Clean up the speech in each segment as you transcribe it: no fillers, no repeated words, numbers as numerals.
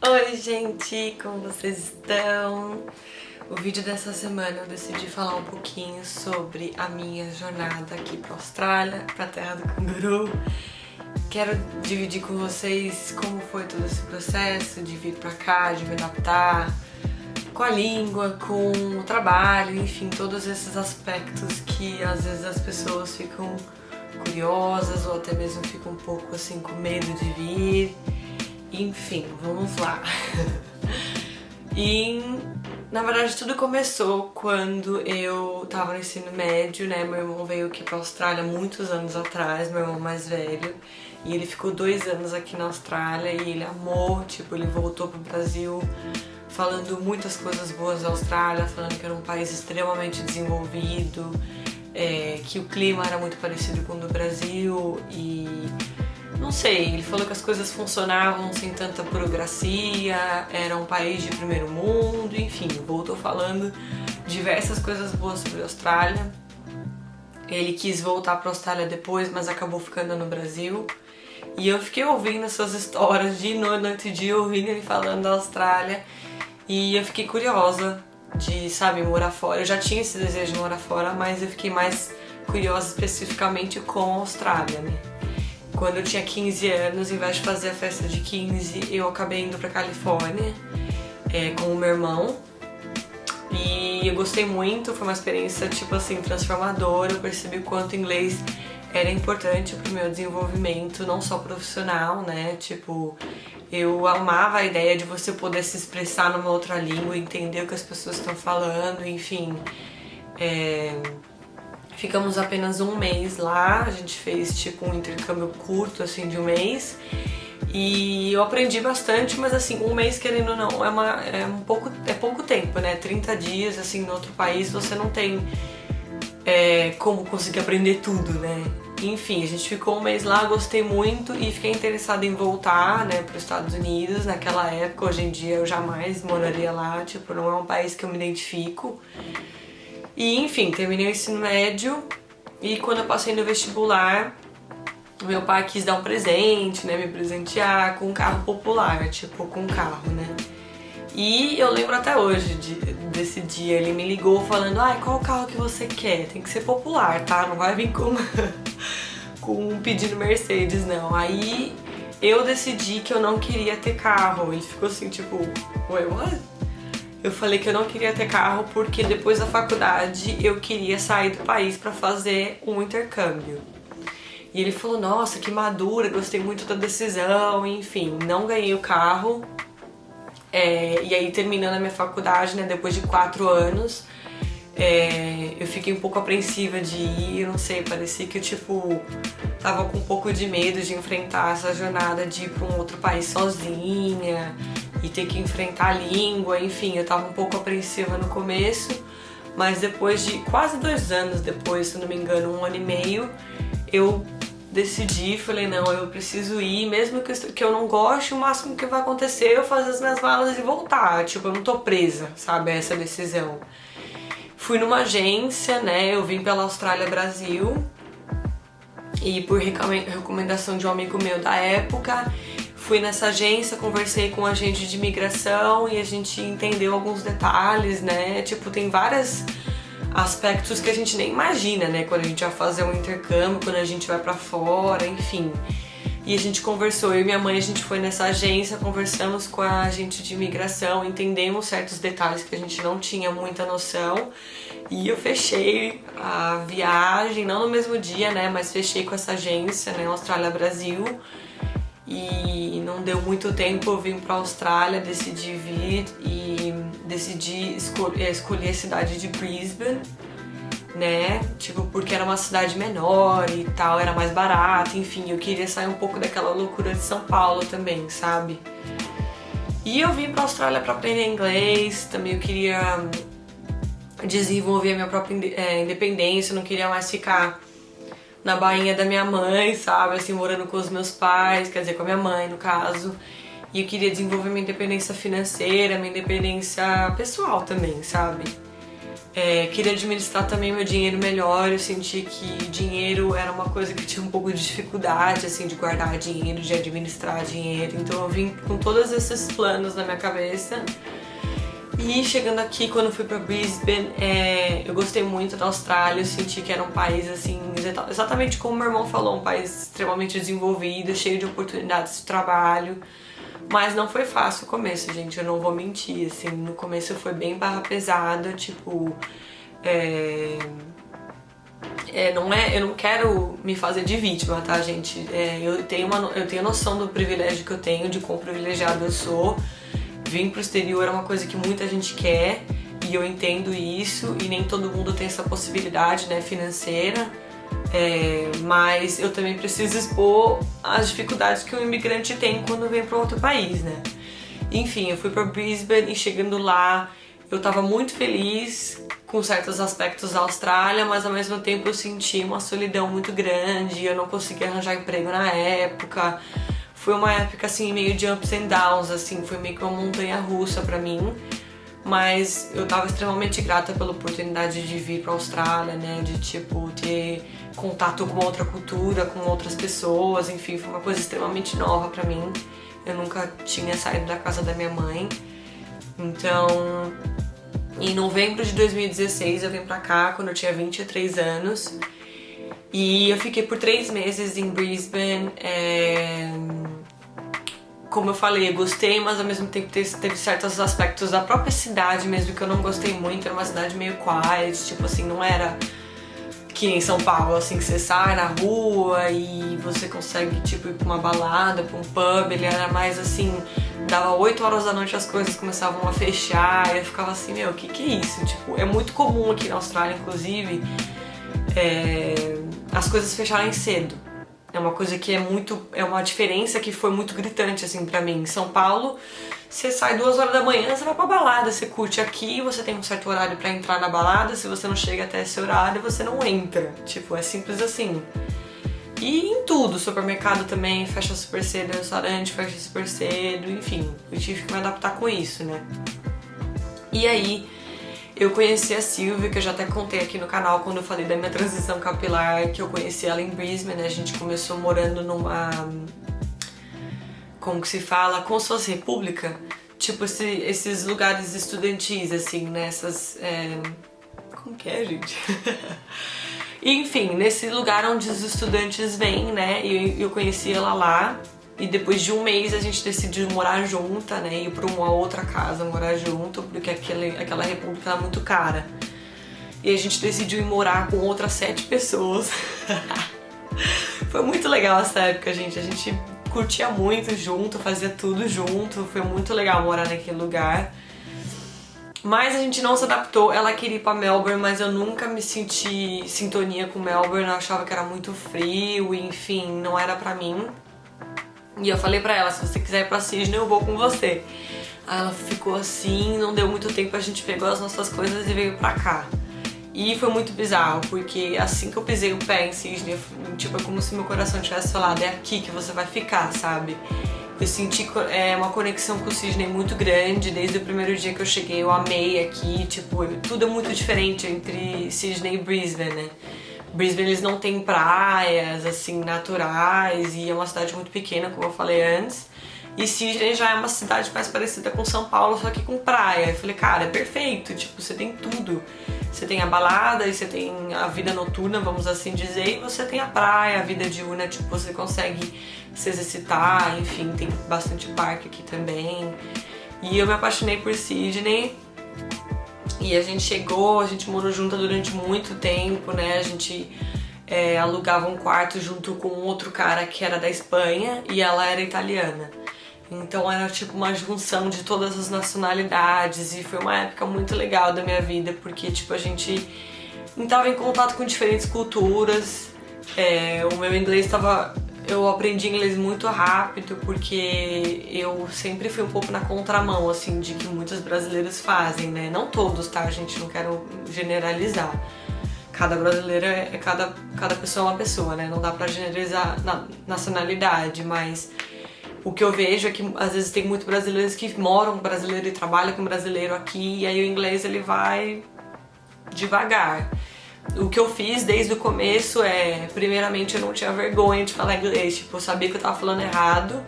Oi gente, como vocês estão? O vídeo dessa semana eu decidi falar um pouquinho sobre a minha jornada aqui pra Austrália, pra terra do canguru. Quero dividir com vocês como foi todo esse processo de vir pra cá, de me adaptar com a língua, com o trabalho, enfim, todos esses aspectos que às vezes as pessoas ficam curiosas ou até mesmo ficam um pouco assim com medo de vir. Enfim, vamos lá. E na verdade tudo começou quando eu tava no ensino médio, né? Meu irmão veio aqui pra Austrália muitos anos atrás, meu irmão mais velho. E ele ficou 2 anos aqui na Austrália e ele amou, tipo, ele voltou pro Brasil falando muitas coisas boas da Austrália, falando que era um país extremamente desenvolvido, que o clima era muito parecido com o do Brasil e não sei, ele falou que as coisas funcionavam sem tanta burocracia, era um país de primeiro mundo, enfim, voltou falando diversas coisas boas sobre a Austrália. Ele quis voltar para a Austrália depois, mas acabou ficando no Brasil. E eu fiquei ouvindo essas histórias de noite e dia, ouvindo ele falando da Austrália. E eu fiquei curiosa de, sabe, morar fora. Eu já tinha esse desejo de morar fora, mas eu fiquei mais curiosa especificamente com a Austrália, né? Quando eu tinha 15 anos, em vez de fazer a festa de 15, eu acabei indo pra Califórnia com o meu irmão. E eu gostei muito, foi uma experiência, tipo assim, transformadora. Eu percebi o quanto o inglês era importante pro meu desenvolvimento, não só profissional, né? Tipo, eu amava a ideia de você poder se expressar numa outra língua, entender o que as pessoas estão falando, enfim. Ficamos apenas um mês lá, a gente fez tipo um intercâmbio curto, assim, de um mês. E eu aprendi bastante, mas assim, um mês, querendo ou não, é pouco tempo, né? 30 dias, assim, no outro país, você não tem como conseguir aprender tudo, né? Enfim, a gente ficou um mês lá, gostei muito e fiquei interessada em voltar, né, para os Estados Unidos naquela época. Hoje em dia eu jamais moraria lá, tipo, não é um país que eu me identifico. E enfim, terminei o ensino médio e quando eu passei no vestibular, meu pai quis dar um presente, né, me presentear com um carro popular, tipo, com um carro, né. E eu lembro até hoje desse dia, ele me ligou falando, qual carro que você quer? Tem que ser popular, tá? Não vai vir com um pedido Mercedes, não. Aí eu decidi que eu não queria ter carro. Ele ficou assim, tipo, wait, what? Eu falei que eu não queria ter carro porque depois da faculdade eu queria sair do país pra fazer um intercâmbio. E ele falou, nossa, que madura, gostei muito da decisão, enfim, não ganhei o carro. E aí terminando a minha faculdade, né, depois de 4 anos, eu fiquei um pouco apreensiva de ir, eu não sei, parecia que eu tipo tava com um pouco de medo de enfrentar essa jornada de ir pra um outro país sozinha e ter que enfrentar a língua, enfim, eu tava um pouco apreensiva no começo, mas depois de quase 2 anos depois, se não me engano, 1 ano e meio, eu decidi, falei, não, eu preciso ir, mesmo que eu não goste, o máximo que vai acontecer é eu fazer as minhas malas e voltar, tipo, eu não tô presa, sabe, a essa decisão. Fui numa agência, né, eu vim pela Austrália Brasil e por recomendação de um amigo meu da época, fui nessa agência, conversei com um agente de imigração e a gente entendeu alguns detalhes, né, tipo, tem vários aspectos que a gente nem imagina, né, quando a gente vai fazer um intercâmbio, quando a gente vai pra fora, enfim. E a gente conversou, eu e minha mãe, a gente foi nessa agência, conversamos com a agente de imigração, entendemos certos detalhes que a gente não tinha muita noção e eu fechei a viagem, não no mesmo dia, né, mas fechei com essa agência, né, Austrália Brasil. E não deu muito tempo, eu vim pra Austrália, decidi vir e decidi escolher a cidade de Brisbane, né, tipo, porque era uma cidade menor e tal, era mais barato, enfim, eu queria sair um pouco daquela loucura de São Paulo também, sabe? E eu vim pra Austrália pra aprender inglês, também eu queria desenvolver a minha própria independência, eu não queria mais ficar na bainha da minha mãe, sabe, assim, morando com os meus pais, quer dizer, com a minha mãe, no caso. E eu queria desenvolver minha independência financeira, minha independência pessoal também, sabe? Queria administrar também meu dinheiro melhor, eu senti que dinheiro era uma coisa que tinha um pouco de dificuldade, assim, de guardar dinheiro, de administrar dinheiro. Então eu vim com todos esses planos na minha cabeça. E chegando aqui, quando eu fui pra Brisbane, eu gostei muito da Austrália, eu senti que era um país, assim, exatamente como meu irmão falou, um país extremamente desenvolvido, cheio de oportunidades de trabalho. Mas não foi fácil o começo, gente, eu não vou mentir, assim, no começo foi bem barra pesada, tipo, eu não quero me fazer de vítima, tá, gente? Eu tenho noção do privilégio que eu tenho, de quão privilegiado eu sou. Vim pro exterior é uma coisa que muita gente quer, e eu entendo isso, e nem todo mundo tem essa possibilidade, né, financeira. Mas eu também preciso expor as dificuldades que um imigrante tem quando vem para outro país, né? Enfim, eu fui para Brisbane e chegando lá eu tava muito feliz com certos aspectos da Austrália, mas ao mesmo tempo eu senti uma solidão muito grande, eu não conseguia arranjar emprego na época. Foi uma época assim meio de ups and downs, assim, foi meio que uma montanha russa pra mim. Mas eu tava extremamente grata pela oportunidade de vir pra Austrália, né, de tipo ter contato com outra cultura, com outras pessoas, enfim, foi uma coisa extremamente nova pra mim. Eu nunca tinha saído da casa da minha mãe. Então, em novembro de 2016 eu vim pra cá quando eu tinha 23 anos. E eu fiquei por 3 meses em Brisbane. Como eu falei, eu gostei, mas ao mesmo tempo teve certos aspectos da própria cidade mesmo que eu não gostei muito. Era uma cidade meio quiet, tipo assim, não era que nem São Paulo, assim, que você sai na rua e você consegue, tipo, ir pra uma balada, pra um pub. Ele era mais assim, dava 8 horas da noite as coisas começavam a fechar e eu ficava assim, meu, o que é isso? Tipo, é muito comum aqui na Austrália, inclusive, as coisas fecharem cedo. É uma coisa que é uma diferença que foi muito gritante, assim, pra mim. Em São Paulo, você sai 2 horas da manhã, você vai pra balada, você curte aqui, você tem um certo horário pra entrar na balada, se você não chega até esse horário, você não entra. Tipo, é simples assim. E em tudo, supermercado também fecha super cedo, restaurante fecha super cedo, enfim, eu tive que me adaptar com isso, né? E aí, eu conheci a Silvia, que eu já até contei aqui no canal quando eu falei da minha transição capilar, que eu conheci ela em Brisbane, né? A gente começou morando numa... como que se fala? Como se fosse república. Tipo esses lugares estudantis, assim, né? Como que é, gente? Enfim, nesse lugar onde os estudantes vêm, né? E eu conheci ela lá. E depois de 1 mês a gente decidiu morar junta, né? Ir pra uma outra casa morar junto, porque aquela república era muito cara. E a gente decidiu ir morar com outras 7 pessoas. Foi muito legal essa época, gente. A gente curtia muito junto, fazia tudo junto. Foi muito legal morar naquele lugar. Mas a gente não se adaptou. Ela queria ir pra Melbourne, mas eu nunca me senti em sintonia com Melbourne. Eu achava que era muito frio, enfim, não era pra mim. E eu falei pra ela, se você quiser ir pra Sydney, eu vou com você. Aí ela ficou assim, não deu muito tempo, a gente pegou as nossas coisas e veio pra cá. E foi muito bizarro, porque assim que eu pisei o pé em Sydney, tipo, é como se meu coração tivesse falado, é aqui que você vai ficar, sabe? Eu senti uma conexão com o Sydney muito grande, desde o primeiro dia que eu cheguei, eu amei aqui, tipo, tudo é muito diferente entre Sydney e Brisbane, né? Brisbane eles não têm praias, assim, naturais, e é uma cidade muito pequena, como eu falei antes. E Sydney já é uma cidade mais parecida com São Paulo, só que com praia. Eu falei, cara, é perfeito, tipo, você tem tudo. Você tem a balada, e você tem a vida noturna, vamos assim dizer, e você tem a praia, a vida diurna, tipo, você consegue se exercitar, enfim, tem bastante parque aqui também. E eu me apaixonei por Sydney. E a gente morou junto durante muito tempo, né? A gente alugava um quarto junto com outro cara que era da Espanha e ela era italiana. Então era tipo uma junção de todas as nacionalidades e foi uma época muito legal da minha vida, porque tipo a gente estava em contato com diferentes culturas. O meu inglês eu aprendi inglês muito rápido porque eu sempre fui um pouco na contramão, assim, de que muitos brasileiros fazem, né? Não todos, tá, gente? Não quero generalizar. Cada brasileiro cada pessoa é uma pessoa, né? Não dá pra generalizar na nacionalidade, mas o que eu vejo é que às vezes tem muitos brasileiros que moram com brasileiro e trabalham com brasileiro aqui, e aí o inglês ele vai devagar. O que eu fiz desde o começo primeiramente, eu não tinha vergonha de falar inglês, tipo, eu sabia que eu tava falando errado,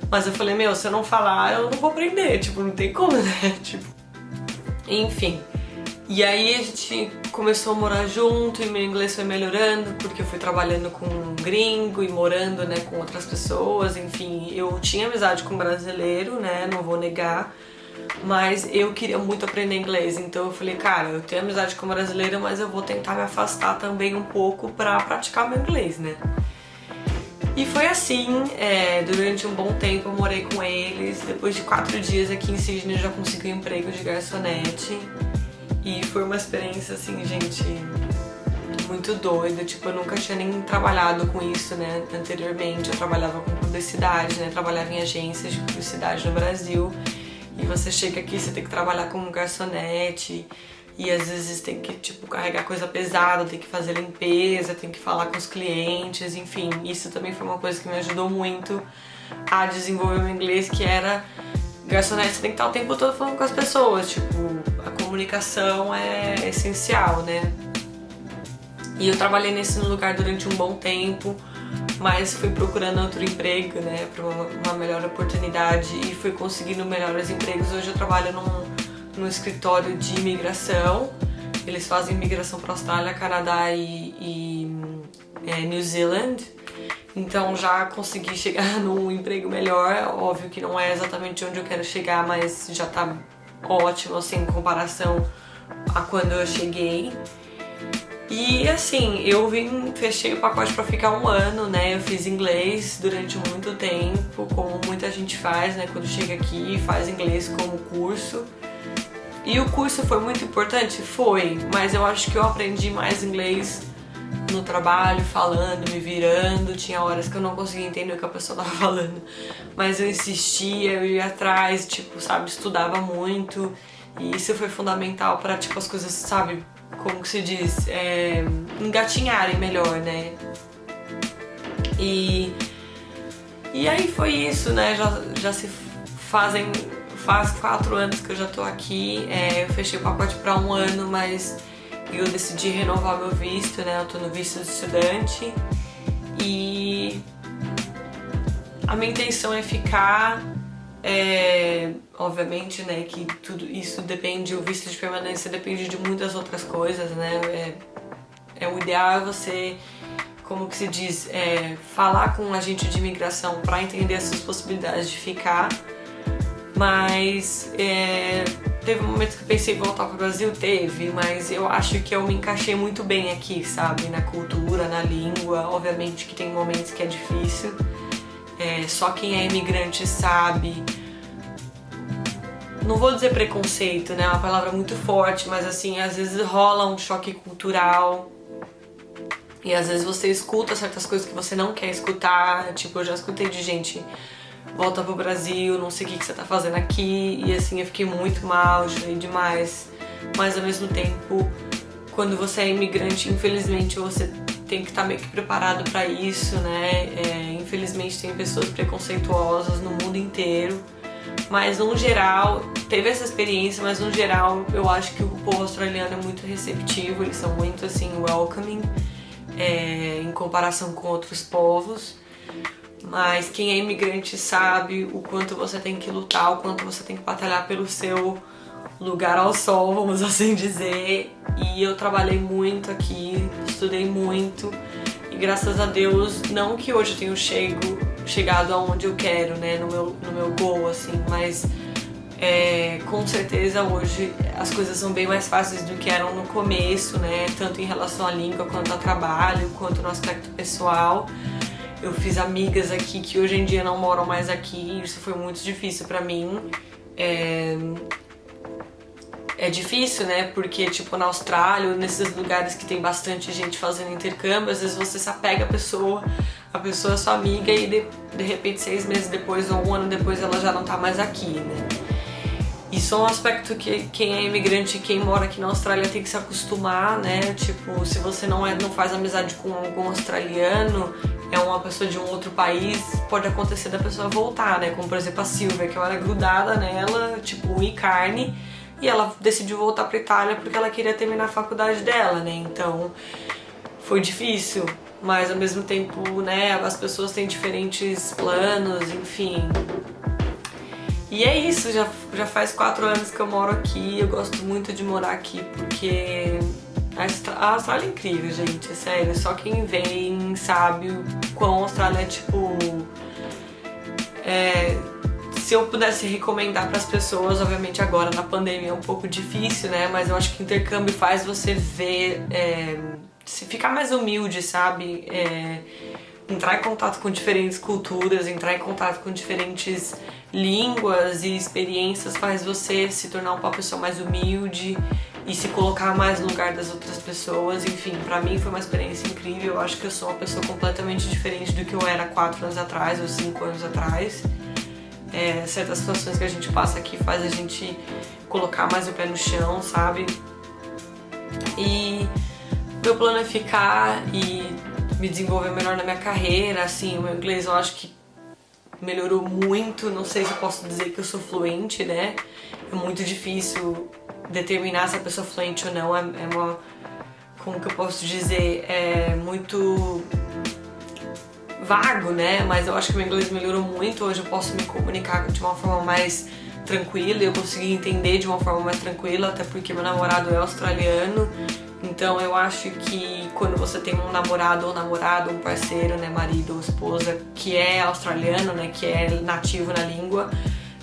mas eu falei, meu, se eu não falar, eu não vou aprender, tipo, não tem como, né, tipo, enfim. E aí a gente começou a morar junto e meu inglês foi melhorando, porque eu fui trabalhando com um gringo e morando, né, com outras pessoas, enfim, eu tinha amizade com um brasileiro, né, não vou negar, mas eu queria muito aprender inglês, então eu falei, cara, eu tenho amizade com brasileiro, mas eu vou tentar me afastar também um pouco pra praticar meu inglês, né? E foi assim, durante um bom tempo eu morei com eles, depois de 4 dias aqui em Sydney eu já consegui um emprego de garçonete, e foi uma experiência assim, gente, muito doida, tipo, eu nunca tinha nem trabalhado com isso, né, anteriormente, eu trabalhava com publicidade, né, trabalhava em agências de publicidade no Brasil. E você chega aqui, você tem que trabalhar como garçonete e às vezes tem que, tipo, carregar coisa pesada, tem que fazer limpeza, tem que falar com os clientes, enfim. Isso também foi uma coisa que me ajudou muito a desenvolver o inglês, que era garçonete, você tem que estar o tempo todo falando com as pessoas, tipo, a comunicação é essencial, né? E eu trabalhei nesse lugar durante um bom tempo, mas fui procurando outro emprego, né, para uma melhor oportunidade e fui conseguindo melhores empregos. Hoje eu trabalho num escritório de imigração. Eles fazem imigração para Austrália, Canadá e New Zealand. Então já consegui chegar num emprego melhor. Óbvio que não é exatamente onde eu quero chegar, mas já tá ótimo assim em comparação a quando eu cheguei. E assim, eu fechei o pacote pra ficar 1 ano, né? Eu fiz inglês durante muito tempo, como muita gente faz, né? Quando chega aqui e faz inglês como curso. E o curso foi muito importante? Foi, mas eu acho que eu aprendi mais inglês no trabalho, falando, me virando. Tinha horas que eu não conseguia entender o que a pessoa tava falando, mas eu insistia, eu ia atrás, tipo, sabe, estudava muito. E isso foi fundamental pra, tipo, as coisas, sabe, como que se diz, engatinharem melhor, né? E aí foi isso, né? Faz 4 anos que eu já tô aqui. Eu fechei o pacote pra 1 ano, mas eu decidi renovar meu visto, né? Eu tô no visto de estudante e a minha intenção é ficar. Obviamente, né, que tudo isso depende, o visto de permanência depende de muitas outras coisas, né, o ideal é você, como que se diz, falar com um agente de imigração para entender as suas possibilidades de ficar, mas teve um momento que eu pensei em voltar para o Brasil, mas eu acho que eu me encaixei muito bem aqui, sabe, na cultura, na língua. Obviamente que tem momentos que é difícil, só quem é imigrante sabe. Não vou dizer preconceito, né? É uma palavra muito forte, mas assim, às vezes rola um choque cultural. E às vezes você escuta certas coisas que você não quer escutar. Tipo, eu já escutei de gente, volta pro Brasil, não sei o que você tá fazendo aqui. E assim, eu fiquei muito mal, chorei demais. Mas ao mesmo tempo, quando você é imigrante, infelizmente você tem que estar meio que preparado pra isso, né? Infelizmente tem pessoas preconceituosas no mundo inteiro. Mas no geral, teve essa experiência, mas no geral eu acho que o povo australiano é muito receptivo, eles são muito assim, welcoming, em comparação com outros povos. Mas quem é imigrante sabe o quanto você tem que lutar, o quanto você tem que batalhar pelo seu lugar ao sol, vamos assim dizer. E eu trabalhei muito aqui, estudei muito e graças a Deus, não que hoje eu tenha chegado aonde eu quero, né, no meu goal, assim, mas com certeza hoje as coisas são bem mais fáceis do que eram no começo, né, tanto em relação à língua, quanto ao trabalho, quanto no aspecto pessoal. Eu fiz amigas aqui que hoje em dia não moram mais aqui, isso foi muito difícil pra mim. É difícil, né, porque tipo na Austrália, nesses lugares que tem bastante gente fazendo intercâmbio, às vezes você se apega à pessoa, a pessoa é sua amiga e de repente 6 meses depois ou 1 ano depois ela já não tá mais aqui, né. Isso é um aspecto que quem é imigrante, quem mora aqui na Austrália tem que se acostumar, né, tipo, se você não faz amizade com algum australiano, é uma pessoa de um outro país, pode acontecer da pessoa voltar, né, como por exemplo a Silvia, que eu era grudada nela, tipo, e carne. e ela decidiu voltar pra Itália porque ela queria terminar a faculdade dela, né? Então foi difícil, mas ao mesmo tempo, né, as pessoas têm diferentes planos, enfim. E é isso, já faz 4 anos que eu moro aqui, eu gosto muito de morar aqui porque a Austrália é incrível, gente, é sério, só quem vem sabe o quão a Austrália é tipo... se eu pudesse recomendar para as pessoas, obviamente agora na pandemia é um pouco difícil, né, mas eu acho que o intercâmbio faz você ver, se ficar mais humilde, sabe, entrar em contato com diferentes culturas, entrar em contato com diferentes línguas e experiências faz você se tornar uma pessoa mais humilde e se colocar mais no lugar das outras pessoas. Enfim, pra mim foi uma experiência incrível. Eu acho que eu sou uma pessoa completamente diferente do que eu era 4 anos atrás ou 5 anos atrás. Certas situações que a gente passa aqui faz a gente colocar mais o pé no chão, sabe? E meu plano é ficar e me desenvolver melhor na minha carreira, assim, o meu inglês eu acho que melhorou muito, não sei se eu posso dizer que eu sou fluente, né? É muito difícil determinar se a pessoa é fluente ou não, como que eu posso dizer, é muito vago, né? Mas eu acho que o meu inglês melhorou muito, hoje eu posso me comunicar de uma forma mais tranquila, eu consegui entender de uma forma mais tranquila, até porque meu namorado é australiano. Então eu acho que quando você tem um namorado ou namorada, um parceiro, né, marido ou esposa, que é australiano, né, que é nativo na língua,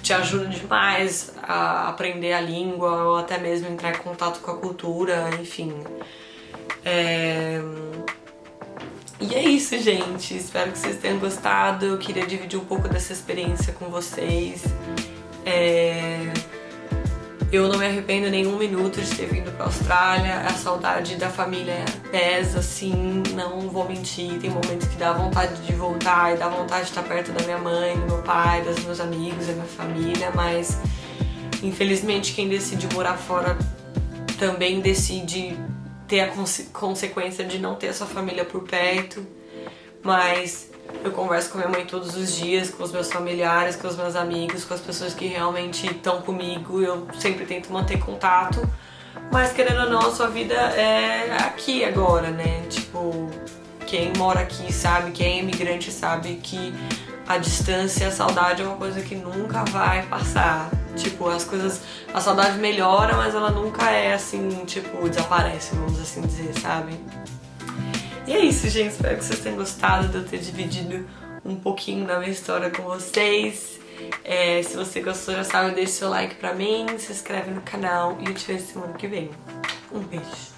te ajuda demais a aprender a língua ou até mesmo entrar em contato com a cultura, enfim. E é isso, gente. Espero que vocês tenham gostado. Eu queria dividir um pouco dessa experiência com vocês. Eu não me arrependo nem um minuto de ter vindo pra Austrália. A saudade da família pesa, assim, não vou mentir. Tem momentos que dá vontade de voltar e dá vontade de estar perto da minha mãe, do meu pai, dos meus amigos, da minha família, mas infelizmente quem decide morar fora também decide ter a consequência de não ter a sua família por perto. Mas eu converso com minha mãe todos os dias, com os meus familiares, com os meus amigos, com as pessoas que realmente estão comigo. Eu sempre tento manter contato, mas querendo ou não, a sua vida é aqui agora, né? Tipo, quem mora aqui sabe, quem é imigrante sabe que a distância, a saudade é uma coisa que nunca vai passar. Tipo, a saudade melhora, mas ela nunca é assim, tipo, desaparece, vamos assim dizer, sabe? E é isso, gente. Espero que vocês tenham gostado de eu ter dividido um pouquinho da minha história com vocês. Se você gostou, já sabe, deixa seu like pra mim, se inscreve no canal e eu te vejo semana que vem. Um beijo.